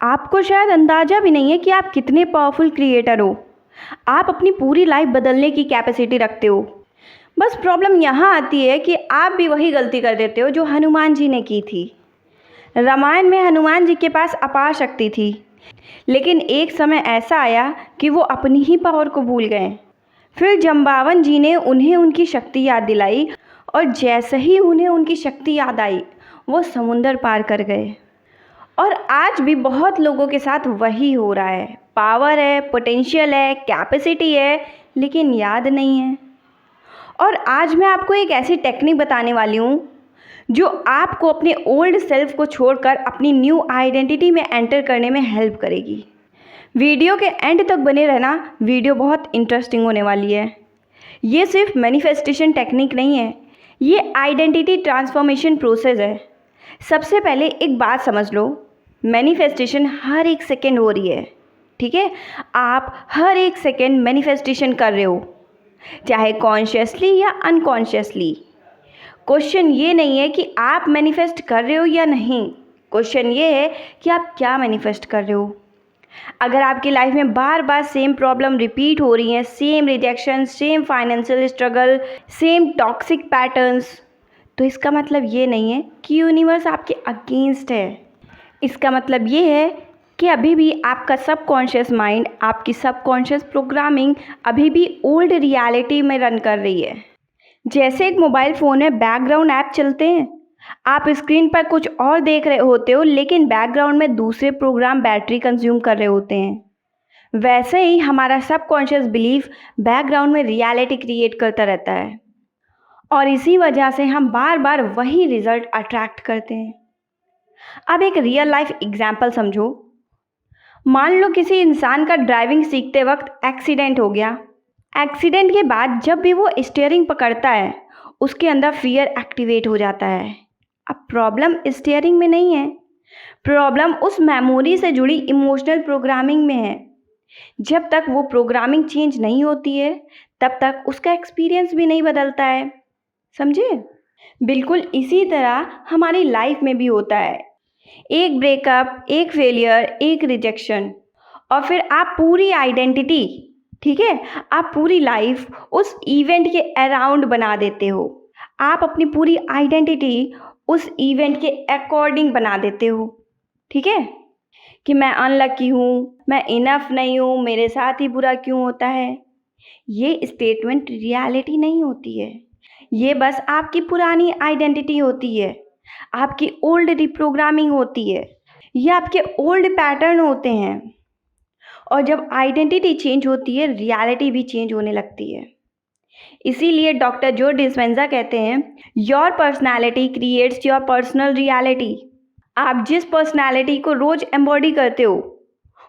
आपको शायद अंदाज़ा भी नहीं है कि आप कितने पावरफुल क्रिएटर हो। आप अपनी पूरी लाइफ बदलने की कैपेसिटी रखते हो। बस प्रॉब्लम यहाँ आती है कि आप भी वही गलती कर देते हो जो हनुमान जी ने की थी। रामायण में हनुमान जी के पास अपार शक्ति थी, लेकिन एक समय ऐसा आया कि वो अपनी ही पावर को भूल गए। फिर जम्बावन जी ने उन्हें उनकी शक्ति याद दिलाई, और जैसे ही उन्हें उनकी शक्ति याद आई, वो समुंदर पार कर गए। और आज भी बहुत लोगों के साथ वही हो रहा है। पावर है, पोटेंशियल है, कैपेसिटी है, लेकिन याद नहीं है। और आज मैं आपको एक ऐसी टेक्निक बताने वाली हूँ जो आपको अपने ओल्ड सेल्फ को छोड़कर अपनी न्यू आइडेंटिटी में एंटर करने में हेल्प करेगी। वीडियो के एंड तक बने रहना, वीडियो बहुत इंटरेस्टिंग होने वाली है। ये सिर्फ मैनिफेस्टेशन टेक्निक नहीं है, ये आइडेंटिटी ट्रांसफॉर्मेशन प्रोसेस है। सबसे पहले एक बात समझ लो, मैनिफेस्टेशन हर एक सेकेंड हो रही है, ठीक है। आप हर एक सेकेंड मैनिफेस्टेशन कर रहे हो, चाहे कॉन्शियसली या अनकॉन्शियसली। क्वेश्चन ये नहीं है कि आप मैनिफेस्ट कर रहे हो या नहीं, क्वेश्चन ये है कि आप क्या मैनिफेस्ट कर रहे हो। अगर आपकी लाइफ में बार बार सेम प्रॉब्लम रिपीट हो रही हैं, same rejection, same financial struggle, same toxic patterns, तो इसका मतलब ये नहीं है कि यूनिवर्स आपके अगेंस्ट है। इसका मतलब ये है कि अभी भी आपका सबकॉन्शियस माइंड, आपकी सबकॉन्शियस प्रोग्रामिंग अभी भी ओल्ड रियलिटी में रन कर रही है। जैसे एक मोबाइल फ़ोन में बैकग्राउंड ऐप चलते हैं, आप स्क्रीन पर कुछ और देख रहे होते हो, लेकिन बैकग्राउंड में दूसरे प्रोग्राम बैटरी कंज्यूम कर रहे होते हैं। वैसे ही हमारा सबकॉन्शियस बिलीफ बैकग्राउंड में रियलिटी क्रिएट करता रहता है, और इसी वजह से हम बार बार वही रिजल्ट अट्रैक्ट करते हैं। अब एक रियल लाइफ एग्जाम्पल समझो। मान लो किसी इंसान का ड्राइविंग सीखते वक्त एक्सीडेंट हो गया। एक्सीडेंट के बाद जब भी वो स्टीयरिंग पकड़ता है, उसके अंदर फियर एक्टिवेट हो जाता है। अब प्रॉब्लम स्टीयरिंग में नहीं है, प्रॉब्लम उस मेमोरी से जुड़ी इमोशनल प्रोग्रामिंग में है। जब तक वो प्रोग्रामिंग चेंज नहीं होती है, तब तक उसका एक्सपीरियंस भी नहीं बदलता है। समझे? बिल्कुल इसी तरह हमारी लाइफ में भी होता है। एक ब्रेकअप, एक फेलियर, एक रिजेक्शन, और फिर आप पूरी आइडेंटिटी, ठीक है, आप पूरी लाइफ उस इवेंट के अराउंड बना देते हो। आप अपनी पूरी आइडेंटिटी उस इवेंट के अकॉर्डिंग बना देते हो, ठीक है, कि मैं अनलकी हूँ, मैं इनफ नहीं हूँ, मेरे साथ ही बुरा क्यों होता है। ये स्टेटमेंट रियलिटी नहीं होती है, ये बस आपकी पुरानी आइडेंटिटी होती है, आपकी ओल्ड रिप्रोग्रामिंग होती है, ये आपके ओल्ड पैटर्न होते हैं। और जब आइडेंटिटी चेंज होती है, रियलिटी भी चेंज होने लगती है। इसीलिए डॉक्टर जो डिस्पेंजा कहते हैं, your personality creates your personal reality. आप जिस पर्सनैलिटी को रोज एम्बॉडी करते हो,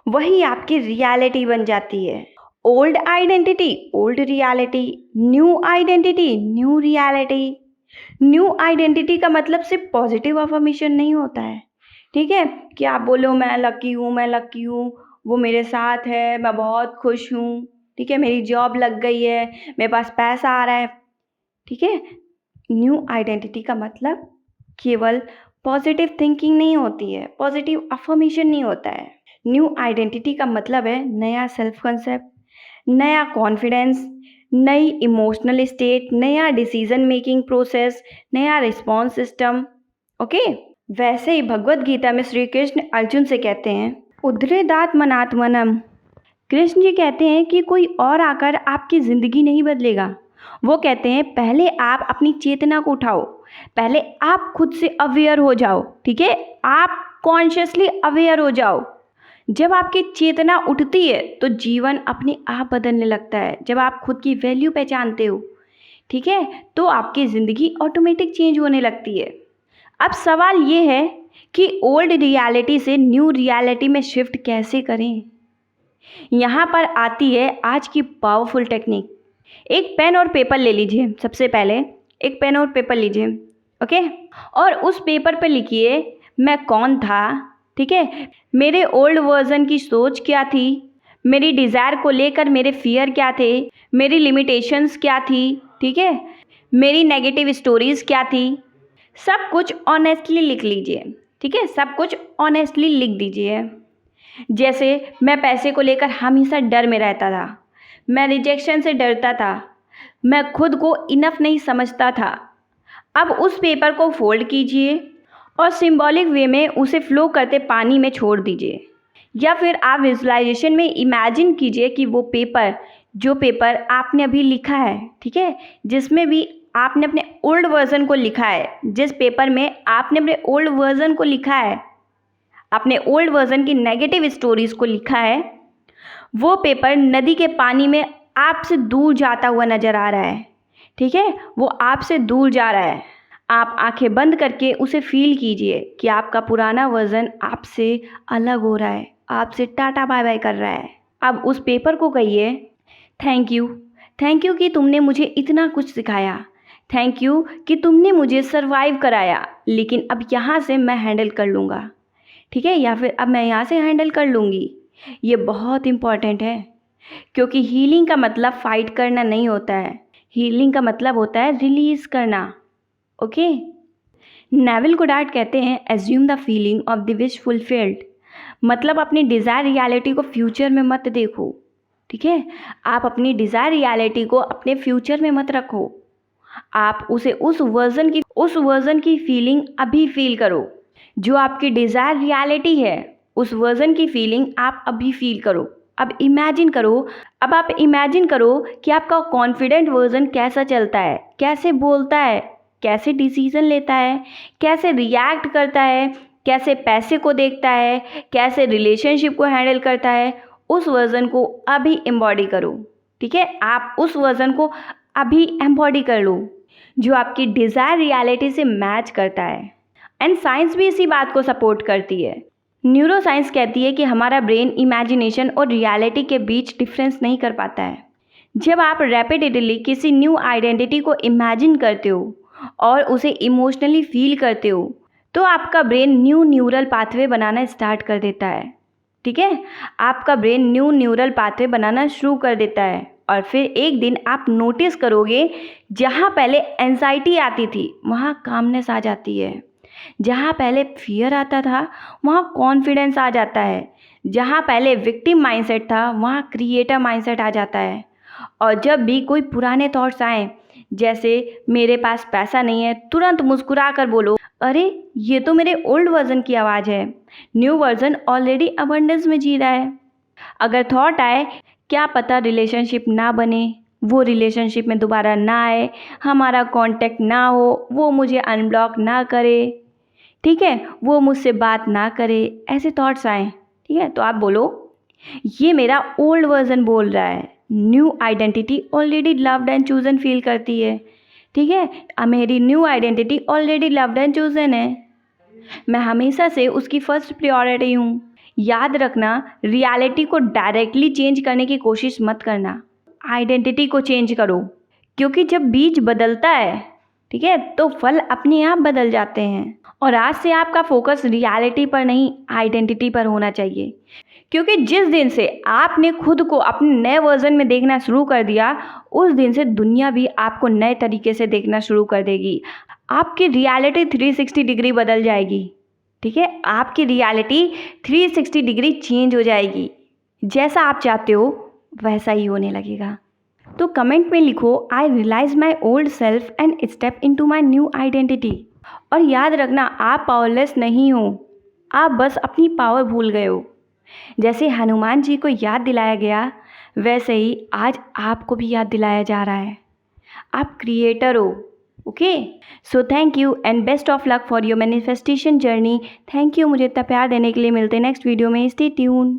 वही आपकी रियलिटी बन जाती है। Old identity, old reality, new identity, new reality. New identity का मतलब सिर्फ पॉजिटिव अफर्मेशन नहीं होता है, ठीक है, कि आप बोलो मैं लकी हूँ, मैं लकी हूँ, वो मेरे साथ है, मैं बहुत खुश हूँ, ठीक है, मेरी जॉब लग गई है, मेरे पास पैसा आ रहा है, ठीक है। न्यू आइडेंटिटी का मतलब केवल पॉजिटिव थिंकिंग नहीं होती है, पॉजिटिव अफर्मेशन नहीं होता है। न्यू आइडेंटिटी का मतलब है नया सेल्फ कंसेप्ट, नया कॉन्फिडेंस, नई इमोशनल स्टेट, नया डिसीजन मेकिंग प्रोसेस, नया रिस्पॉन्स सिस्टम। ओके। वैसे ही भगवत गीता में श्री कृष्ण अर्जुन से कहते हैं, उद्रेदात्मनात्मनम। कृष्ण जी कहते हैं कि कोई और आकर आपकी ज़िंदगी नहीं बदलेगा। वो कहते हैं पहले आप अपनी चेतना को उठाओ, पहले आप खुद से अवेयर हो जाओ, ठीक है, आप कॉन्शियसली अवेयर हो जाओ। जब आपकी चेतना उठती है तो जीवन अपने आप बदलने लगता है। जब आप खुद की वैल्यू पहचानते हो, ठीक है, तो आपकी ज़िंदगी ऑटोमेटिक चेंज होने लगती है। अब सवाल ये है कि ओल्ड रियलिटी से न्यू रियलिटी में शिफ्ट कैसे करें। यहाँ पर आती है आज की पावरफुल टेक्निक। एक पेन और पेपर ले लीजिए। सबसे पहले एक पेन और पेपर लीजिए, ओके, और उस पेपर पर लिखिए मैं कौन था, ठीक है, मेरे ओल्ड वर्जन की सोच क्या थी, मेरी डिज़ायर को लेकर मेरे फियर क्या थे, मेरी लिमिटेशंस क्या थी, ठीक है, मेरी नेगेटिव स्टोरीज़ क्या थी। सब कुछ ऑनेस्टली लिख लीजिए, ठीक है, सब कुछ ऑनेस्टली लिख दीजिए। जैसे मैं पैसे को लेकर हमेशा डर में रहता था, मैं रिजेक्शन से डरता था, मैं खुद को इनफ नहीं समझता था। अब उस पेपर को फोल्ड कीजिए और सिंबॉलिक वे में उसे फ्लो करते पानी में छोड़ दीजिए। या फिर आप विजुअलाइजेशन में इमेजिन कीजिए कि वो पेपर, जो पेपर आपने अभी लिखा है, ठीक है, जिसमें भी आपने अपने ओल्ड वर्जन को लिखा है, जिस पेपर में आपने अपने ओल्ड वर्जन को लिखा है, अपने ओल्ड वर्जन की नेगेटिव स्टोरीज को लिखा है, वो पेपर नदी के पानी में आपसे दूर जाता हुआ नज़र आ रहा है। ठीक है, वो आपसे दूर जा रहा है। आप आंखें बंद करके उसे फील कीजिए कि आपका पुराना वर्जन आपसे अलग हो रहा है, आपसे टाटा बाय बाय कर रहा है। अब उस पेपर को कहिए, थैंक यू कि तुमने मुझे इतना कुछ सिखाया, थैंक यू कि तुमने मुझे सरवाइव कराया, लेकिन अब यहाँ से मैं हैंडल कर लूँगा। ठीक है, या फिर अब मैं यहाँ से हैंडल कर लूँगी। ये बहुत इम्पॉर्टेंट है, क्योंकि हीलिंग का मतलब फाइट करना नहीं होता है, हीलिंग का मतलब होता है रिलीज़ करना। ओके, नेविल गोडार्ड कहते हैं, assume the feeling of the wish fulfilled, मतलब अपनी डिज़ायर रियलिटी को फ्यूचर में मत देखो। ठीक है, आप अपनी डिज़ायर रियलिटी को अपने फ्यूचर में मत रखो, आप उसे उस वर्जन की फीलिंग अभी फील करो। जो आपकी डिज़ायर रियलिटी है, उस वर्जन की फीलिंग आप अभी फील करो। अब आप इमेजिन करो कि आपका कॉन्फिडेंट वर्जन कैसा चलता है, कैसे बोलता है, कैसे डिसीजन लेता है, कैसे रिएक्ट करता है, कैसे पैसे को देखता है, कैसे रिलेशनशिप को हैंडल करता है। उस वर्जन को अभी एम्बॉडी करो। ठीक है, आप उस वर्जन को अभी एम्बॉडी कर लो जो आपकी डिज़ायर रियलिटी से मैच करता है। एंड साइंस भी इसी बात को सपोर्ट करती है। न्यूरो साइंस कहती है कि हमारा ब्रेन इमेजिनेशन और रियलिटी के बीच डिफरेंस नहीं कर पाता है। जब आप रैपिडली किसी न्यू आइडेंटिटी को इमेजिन करते हो और उसे इमोशनली फील करते हो, तो आपका ब्रेन न्यू न्यूरल पाथवे बनाना स्टार्ट कर देता है। ठीक है, आपका ब्रेन न्यू न्यूरल पाथवे बनाना शुरू कर देता है और फिर एक दिन आप नोटिस करोगे, जहाँ पहले एंजाइटी आती थी वहाँ कामनेस आ जाती है, जहाँ पहले फियर आता था वहाँ कॉन्फिडेंस आ जाता है, जहाँ पहले विक्टिम माइंडसेट था वहाँ क्रिएटर माइंडसेट आ जाता है। और जब भी कोई पुराने थॉट्स आएँ, जैसे मेरे पास पैसा नहीं है, तुरंत मुस्कुरा कर बोलो, अरे ये तो मेरे ओल्ड वर्जन की आवाज़ है, न्यू वर्जन ऑलरेडी अबंडेंस में जी रहा है। अगर थॉट आए, क्या पता रिलेशनशिप ना बने, वो रिलेशनशिप में दोबारा ना आए, हमारा कांटेक्ट ना हो, वो मुझे अनब्लॉक ना करे, ठीक है, वो मुझसे बात ना करे, ऐसे थॉट्स आए, ठीक है, तो आप बोलो, ये मेरा ओल्ड वर्जन बोल रहा है, new identity already loved and chosen feel करती है। ठीक है, मेरी new identity already loved and chosen है, मैं हमेशा से उसकी फर्स्ट प्रायोरिटी हूँ। याद रखना, रियलिटी को डायरेक्टली चेंज करने की कोशिश मत करना, आइडेंटिटी को चेंज करो, क्योंकि जब बीज बदलता है, ठीक है, तो फल अपने आप बदल जाते हैं। और आज से आपका फोकस रियलिटी पर नहीं, आइडेंटिटी पर होना चाहिए, क्योंकि जिस दिन से आपने खुद को अपने नए वर्जन में देखना शुरू कर दिया, उस दिन से दुनिया भी आपको नए तरीके से देखना शुरू कर देगी। आपकी रियलिटी 360 डिग्री बदल जाएगी। ठीक है, आपकी रियलिटी 360 डिग्री चेंज हो जाएगी, जैसा आप चाहते हो वैसा ही होने लगेगा। तो कमेंट में लिखो, I realise my old self and step into my new identity. और याद रखना, आप पावरलेस नहीं हो, आप बस अपनी पावर भूल गए हो। जैसे हनुमान जी को याद दिलाया गया, वैसे ही आज आपको भी याद दिलाया जा रहा है, आप क्रिएटर हो। Okay, so thank you and best of luck for your manifestation journey. Thank you मुझे इतना प्यार देने के लिए। मिलते हैं नेक्स्ट वीडियो में, स्टे ट्यून।